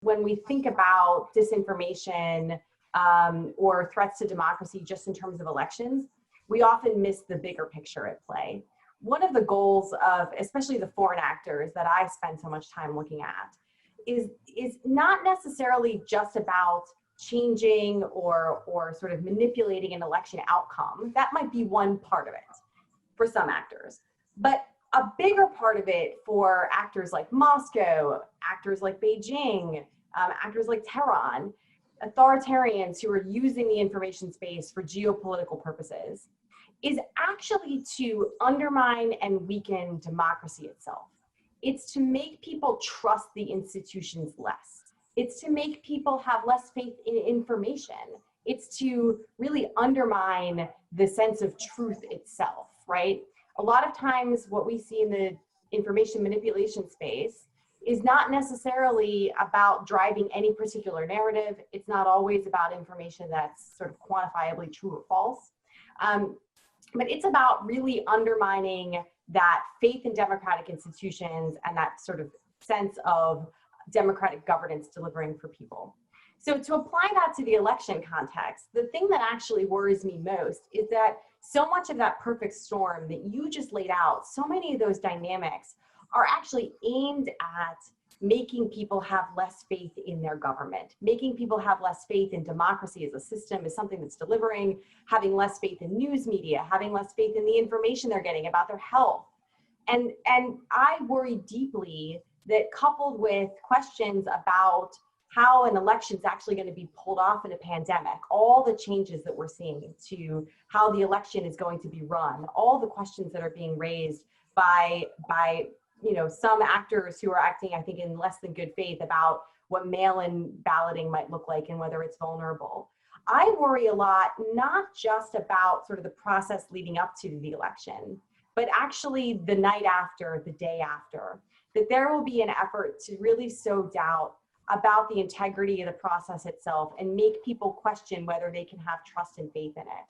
when we think about disinformation or threats to democracy just in terms of elections, we often miss the bigger picture at play. One of the goals of, especially the foreign actors that I spend so much time looking at, is not necessarily just about changing or sort of manipulating an election outcome. That might be one part of it for some actors. But a bigger part of it for actors like Moscow, actors like Beijing, actors like Tehran, authoritarians who are using the information space for geopolitical purposes, is actually to undermine and weaken democracy itself. It's to make people trust the institutions less. It's to make people have less faith in information. It's to really undermine the sense of truth itself, right? A lot of times what we see in the information manipulation space is not necessarily about driving any particular narrative. It's not always about information that's sort of quantifiably true or false. But it's about really undermining that faith in democratic institutions and that sort of sense of democratic governance delivering for people. So to apply that to the election context, the thing that actually worries me most is that so much of that perfect storm that you just laid out, so many of those dynamics are actually aimed at making people have less faith in their government, making people have less faith in democracy as a system, as something that's delivering, having less faith in news media, having less faith in the information they're getting about their health. And I worry deeply that, coupled with questions about how an election is actually going to be pulled off in a pandemic, all the changes that we're seeing to how the election is going to be run, all the questions that are being raised by some actors who are acting, I think, in less than good faith about what mail-in balloting might look like and whether it's vulnerable. I worry a lot, not just about sort of the process leading up to the election, but actually the night after, the day after, that there will be an effort to really sow doubt about the integrity of the process itself and make people question whether they can have trust and faith in it.